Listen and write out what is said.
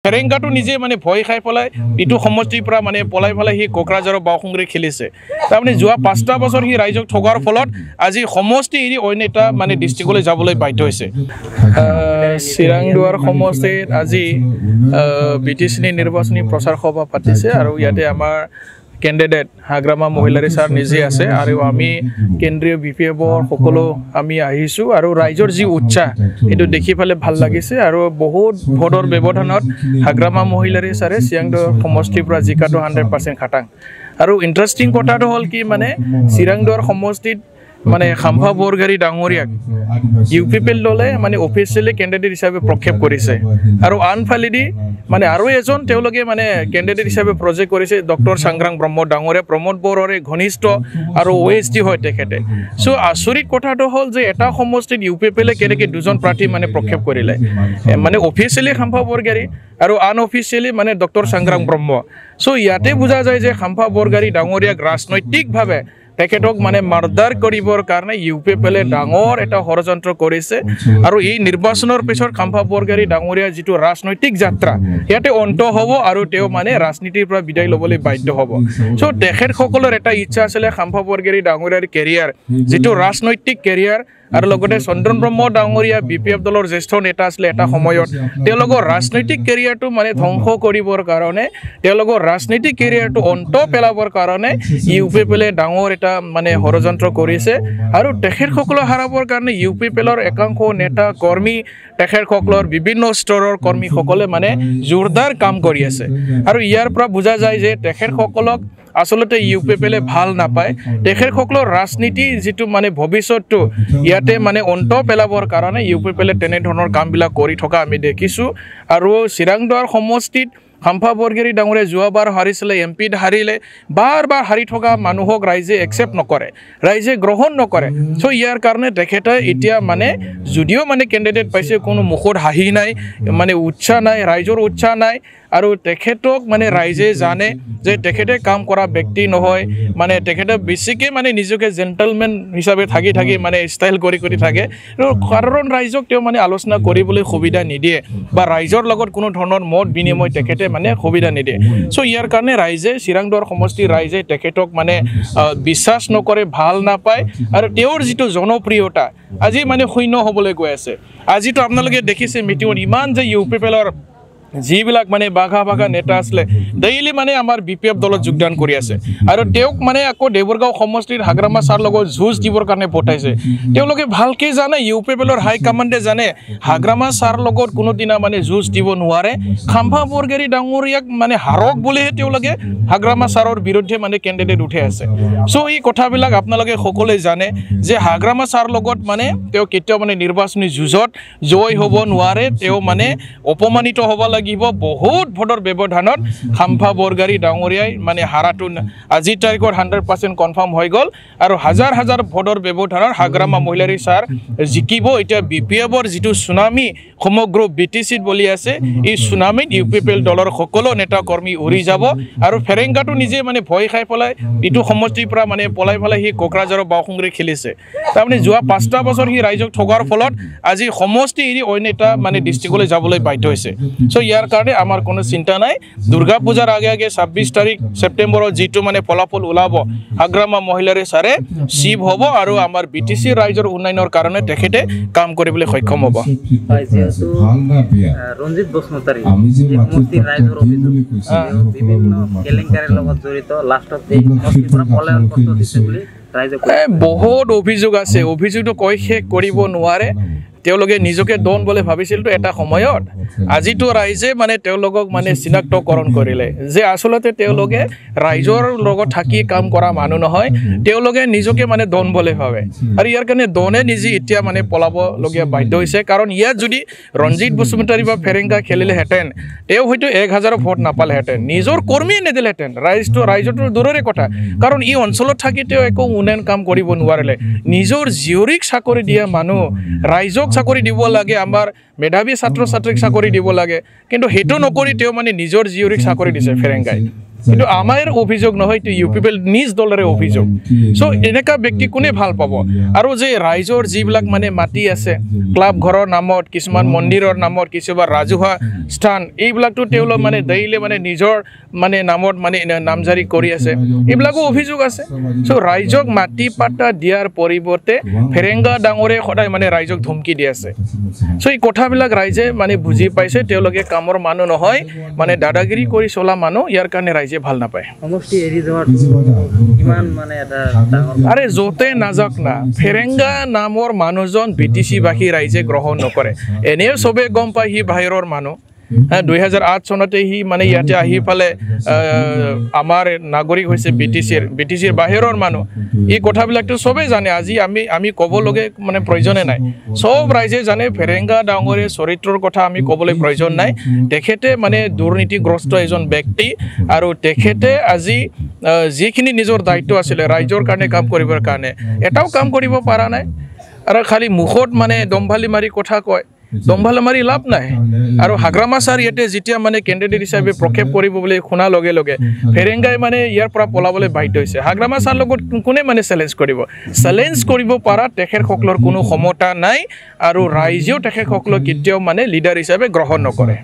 ফেৰেংগাটো নিজে মানে ভয় খাই পেলাই ইটো সমষ্টিৰ পৰা মানে পলাই পেলাই সি কোকৰাঝাৰৰ বাওঁসুংৰে খেলিছে তাৰমানে যোৱা 5টা বছৰ সি ৰাইজক ঠগাৰ ফলত আজি সমষ্টি এৰি অন্য এটা মানে ডিষ্ট্ৰিক্টলৈ যাবলৈ বাধ্য হৈছে চিৰাংদুৱাৰ সমষ্টিত আজি বিটিচি নিৰ্বাচনী প্ৰচাৰ সভা পাতিছে আৰু ইয়াতে আমাৰ কেণ্ডিডেট হাগ্ৰামা মহিলাৰী ছাৰ নিজে আছে আৰু আমি কেন্দ্ৰীয় বিপিএফৰ সকলো আমি আহিছোঁ আৰু ৰাইজৰ যি উৎসাহ এইটো দেখি পেলাই ভাল লাগিছে আৰু বহুত ভোটৰ ব্যৱধানত হাগ্ৰামা মহিলাৰী ছাৰে চিৰাংদুৱাৰ সমষ্টিৰ পৰা জিকাটো 100% খাটাং আৰু ইণ্টাৰেষ্টিং কথাটো হ'ল কি মানে চিৰাংদুৱাৰ সমষ্টিত মানে খাম্ফা বৰগাৰী ডাঙৰীয়াক ইউপিপিএল দলে মানে অফিচিয়েলি কেণ্ডিডেট হিচাপে প্ৰক্ষেপ কৰিছে আৰু আনফালেদি মানে আৰু এজন তেওঁলোকে মানে কেণ্ডিডেট হিচাপে প্ৰজেক্ট কৰিছে ডক্টৰ সংগ্ৰাম ব্ৰহ্ম ডাঙৰীয়া প্ৰমোদ বড়োৰে ঘনিষ্ঠ আৰু ওএছটি হয় তেখেতে সো আচৰিত কথাটো হ'ল যে এটা সমষ্টিত ইউপিপিএলে কেনেকৈ দুজন প্ৰাৰ্থী মানে প্ৰক্ষেপ কৰিলে মানে অফিচিয়েলি খাম্ফা বৰগাৰী আৰু আনঅফিচিয়েলি মানে ডক্টৰ সংগ্ৰাম ব্ৰহ্ম সো ইয়াতে বুজা যায় যে খাম্ফা বৰগাৰী ডাঙৰীয়াক ৰাজনৈতিকভাৱে তেখেতক মানে মাৰ্ডাৰ কৰিবৰ কাৰণে ইউপিপিএলে ডাঙৰ এটা ষড়যন্ত্ৰ কৰিছে আৰু এই নিৰ্বাচনৰ পিছত খাম্ফা বৰগাৰী ডাঙৰীয়া যিটো ৰাজনৈতিক যাত্ৰা ইয়াতে অন্ত হ'ব আৰু তেওঁ মানে ৰাজনীতিৰ পৰা বিদায় ল'বলৈ বাধ্য হ'ব সো তেখেতসকলৰ এটা ইচ্ছা আছিলে খাম্ফা বৰগাৰী ডাঙৰীয়াৰ কেৰিয়াৰ যিটো ৰাজনৈতিক কেৰিয়াৰ আৰু লগতে চন্দ্ৰন ব্ৰহ্ম ডাঙৰীয়া বিপিএফ দলৰ জ্যেষ্ঠ নেতা আছিলে এটা সময়ত তেওঁলোকৰ ৰাজনৈতিক কেৰিয়াৰটো মানে ধ্বংস কৰিবৰ কাৰণে তেওঁলোকৰ ৰাজনৈতিক কেৰিয়াৰটো অন্ত পেলাবৰ কাৰণে ইউপিপিএলে ডাঙৰ এটা মানে ষড়যন্ত্ৰ কৰিছে আৰু তেখেতসকলক হাৰাবৰ কাৰণে ইউপিপিএলৰ একাংশ নেতা কৰ্মী তেখেতসকলৰ বিভিন্ন স্তৰৰ কৰ্মীসকলে মানে জোৰদাৰ কাম কৰি আছে আৰু ইয়াৰ পৰা বুজা যায় যে তেখেতসকলক আসলতে ইউপিপিএলে ভাল নাপায় তেখেতসকলৰ ৰাজনীতি যিটো মানে ভৱিষ্যতটো ইয়াতে মানে অন্ত পেলাবৰ কাৰণে ইউপিপিএলে তেনেধৰণৰ কামবিলাক কৰি থকা আমি দেখিছোঁ আৰু চিৰাংদুৱাৰ সমষ্টিত খাম্ফা বৰগাৰী ডাঙৰীয়া যোৱাবাৰ হাৰিছিলে এমপিত হাৰিলে বাৰ হাৰি থকা মানুহক ৰাইজে একচেপ্ট নকৰে ৰাইজে গ্ৰহণ নকৰে সো ইয়াৰ কাৰণে তেখেতে এতিয়া মানে যদিও মানে কেণ্ডিডেট পাইছে কোনো মুখত হাঁহি নাই মানে উৎসাহ নাই ৰাইজৰ উৎসাহ নাই আৰু তেখেতক মানে ৰাইজে জানে যে তেখেতে কাম কৰা ব্যক্তি নহয় মানে তেখেতে বেছিকৈ মানে নিজকে জেণ্টেলমেন হিচাপে থাকি মানে ষ্টাইল কৰি থাকে সাধাৰণ ৰাইজক তেওঁ মানে আলোচনা কৰিবলৈ সুবিধা নিদিয়ে বা ৰাইজৰ লগত কোনো ধৰণৰ মত বিনিময় তেখেতে মানে সুবিধা নিদিয়ে সো ইয়াৰ কাৰণে ৰাইজে চিৰাংদুৱাৰ সমষ্টিৰ ৰাইজে তেখেতক মানে বিশ্বাস নকৰে ভাল নাপায় আৰু তেওঁৰ যিটো জনপ্ৰিয়তা আজি মানে শূন্য হ'বলৈ গৈ আছে আজিতো আপোনালোকে দেখিছে মিটিঙত ইমান যে ইউপিপিএলৰ যিবিলাক মানে বাঘা নেতা আছিলে ডেইলি মানে আমাৰ বিপিএফ দলত যোগদান কৰি আছে আৰু তেওঁক মানে আকৌ দেৱৰগাঁও সমষ্টিৰ হাগ্ৰামা ছাৰ লগত যুঁজ দিবৰ কাৰণে পঠাইছে তেওঁলোকে ভালকে জানে ইউপিপিএলৰ হাই কমাণ্ডে জানে হাগ্ৰামা ছাৰ লগত কোনোদিনা মানে যুঁজ দিব নোৱাৰে খাম্ফা বৰগাৰী ডাঙৰীয়াক মানে হাৰক বুলিহে তেওঁলোকে হাগ্ৰামা ছাৰৰ বিৰুদ্ধে মানে কেণ্ডিডেট উঠে আছে সো এই কথাবিলাক আপোনালোকে সকলোৱে জানে যে হাগ্ৰামা ছাৰ লগত মানে তেওঁ কেতিয়াও মানে নিৰ্বাচনী যুঁজত জয় হ'ব নোৱাৰে তেওঁ মানে অপমানিত হ'ব লাগিব বহুত ভোটৰ ব্যৱধানত খাম্ফা বৰগাৰী ডাঙৰীয়াই মানে হাৰাটো আজিৰ তাৰিখত 100% কনফাৰ্ম হৈ গ'ল আৰু হাজাৰ ভোটৰ ব্যৱধানত হাগ্ৰামা মহিলাৰী ছাৰ জিকিব এতিয়া বিপিএফৰ যিটো সুনামি সমগ্ৰ বিটিচিত বলি আছে এই সুনামিত ইউপিপিএল দলৰ সকলো নেতা কৰ্মী উৰি যাব আৰু ফেৰেংগাটো নিজে মানে ভয় খাই পেলাই ইটো সমষ্টিৰ পৰা মানে পলাই পেলাই সি কোকৰাঝাৰৰ বাওঁসুংৰে খেলিছে তাৰমানে যোৱা 5টা বছৰ সি ৰাইজক ঠগাৰ ফলত আজি সমষ্টি এৰি অন্য এটা মানে ডিষ্ট্ৰিক্টলৈ যাবলৈ বাধ্য হৈছে সো ইয়াৰ কাৰণে আমাৰ কোনো চিন্তা নাই দুৰ্গা পূজাৰ আগে 26 তাৰিখ ছেপ্টেম্বৰত যিটো মানে ফলাফল ওলাব হাগ্ৰামা মহিলাৰী ছাৰে শিৱ হ'ব আৰু আমাৰ বিটিচি ৰাইজৰ উন্নয়নৰ কাৰণে তেখেতে কাম কৰিবলৈ সক্ষম হ'ব ৰঞ্জিত বসুমতাৰী সমষ্টিৰ ৰাইজৰ অভিযোগ বিভিন্ন কেলেংকাৰীৰ লগত জড়িত লাষ্টত এই সমষ্টিৰ পৰা পলায়ন পত্ৰ দিছে বুলি ৰাইজে বহুত অভিযোগ আছে অভিযোগটো কৈ শেষ কৰিব নোৱাৰে তেওঁলোকে নিজকে ডন বুলি ভাবিছিল তো এটা সময়ত আজিতো ৰাইজে মানে তেওঁলোকক মানে চিনাক্তকৰণ কৰিলে যে আচলতে তেওঁলোকে ৰাইজৰ লগত থাকি কাম কৰা মানুহ নহয় তেওঁলোকে নিজকে মানে ডন বুলি ভাবে আৰু ইয়াৰ কাৰণে ডনে নিজে এতিয়া মানে পলাবলগীয়া বাধ্য হৈছে কাৰণ ইয়াত যদি ৰঞ্জিত বসুমতাৰী বা ফেৰেংগা খেলিলেহেঁতেন তেওঁ হয়তো 1000 ভোট নাপালেহেঁতেন নিজৰ কৰ্মীয়ে নিদিলেহেঁতেন ৰাইজৰটো দূৰৰে কথা কাৰণ এই অঞ্চলত থাকি তেওঁ একো উন্নয়ন কাম কৰিব নোৱাৰিলে নিজৰ জীয়ৰীক চাকৰি দিয়া মানুহ ৰাইজক চাকৰি দিব লাগে আমাৰ মেধাৱী ছাত্ৰ ছাত্ৰীক চাকৰি দিব লাগে কিন্তু হেতু নকৰি তেওঁ মানে নিজৰ জীয়ৰীক চাকৰি দিছে ফেৰেংগাই কিন্তু আমাৰ অভিযোগ নহয়, এইটো ইউ পিপল নিজ দলৰে অভিযোগ। চ' এনেকুৱা ব্যক্তি কোনে ভাল পাব? আৰু যে ৰাইজৰ যিবিলাক মানে মাটি আছে ক্লাব ঘৰৰ নামত, কিছুমান মন্দিৰৰ নামত, কিছুমান ৰাজহুৱা স্থান, এইবিলাকতো তেওঁলোক মানে ডেইলি মানে নিজৰ মানে নামত মানে নামজাৰি কৰি আছে, এইবিলাকো অভিযোগ আছে। চ' ৰাইজক মাটি পাট্টা দিয়াৰ পৰিৱৰ্তে ফেৰেংগা ডাঙৰে সদায় মানে ৰাইজক ধমকি দি আছে। চ' এই কথাবিলাক ৰাইজে মানে বুজি পাইছে, তেওঁলোকে কামৰ মানুহ নহয়, মানে দাদাগিৰি কৰি চলা মানুহ, ইয়াৰ কাৰণে ৰাইজে ভাল নাপায়। সমষ্টি এৰি যোৱাটো কিমান মানে এটা ডাঙৰ আৰে য'তে নাযাওক না, ফেৰেংগা নামৰ মানুহজন BTC বাসী ৰাইজে গ্ৰহণ নকৰে। এনেও চবে গম পায় সি বাহিৰৰ মানুহ। 2008 চনতে সি মানে ইয়াতে আহি পালে আমাৰ নাগৰিক হৈছে BTCৰ বাহিৰৰ মানুহ। এই কথাবিলাকতো চবেই জানে, আজি আমি ক'বলগীয়া মানে প্ৰয়োজনে নাই, চব ৰাইজে জানে। ফেৰেংগা ডাঙৰে চৰিত্ৰৰ কথা আমি ক'বলৈ প্ৰয়োজন নাই। তেখেতে মানে দুৰ্নীতিগ্ৰস্ত এজন ব্যক্তি, আৰু তেখেতে আজি যিখিনি নিজৰ দায়িত্ব আছিলে ৰাইজৰ কাৰণে কাম কৰিবৰ কাৰণে, এটাও কাম কৰিব পৰা নাই। আৰু খালি মুখত মানে দম্ভালি মাৰি কথা কয়, দম্ভালি মাৰি লাভ নাই। আৰু হাগ্ৰামা ছাৰ ইয়াতে যেতিয়া মানে কেণ্ডিডেট হিচাপে প্ৰক্ষেপ কৰিব বুলি শুনাৰ লগে লগে ফেৰেংগাই মানে ইয়াৰ পৰা পলাবলৈ বাধ্য হৈছে। হাগ্ৰামা ছাৰ লগত কোনে মানে চেলেঞ্জ কৰিব? চেলেঞ্জ কৰিব পৰা তেখেতসকলৰ কোনো ক্ষমতা নাই, আৰু ৰাইজেও তেখেতসকলক কেতিয়াও মানে লিডাৰ হিচাপে গ্ৰহণ নকৰে।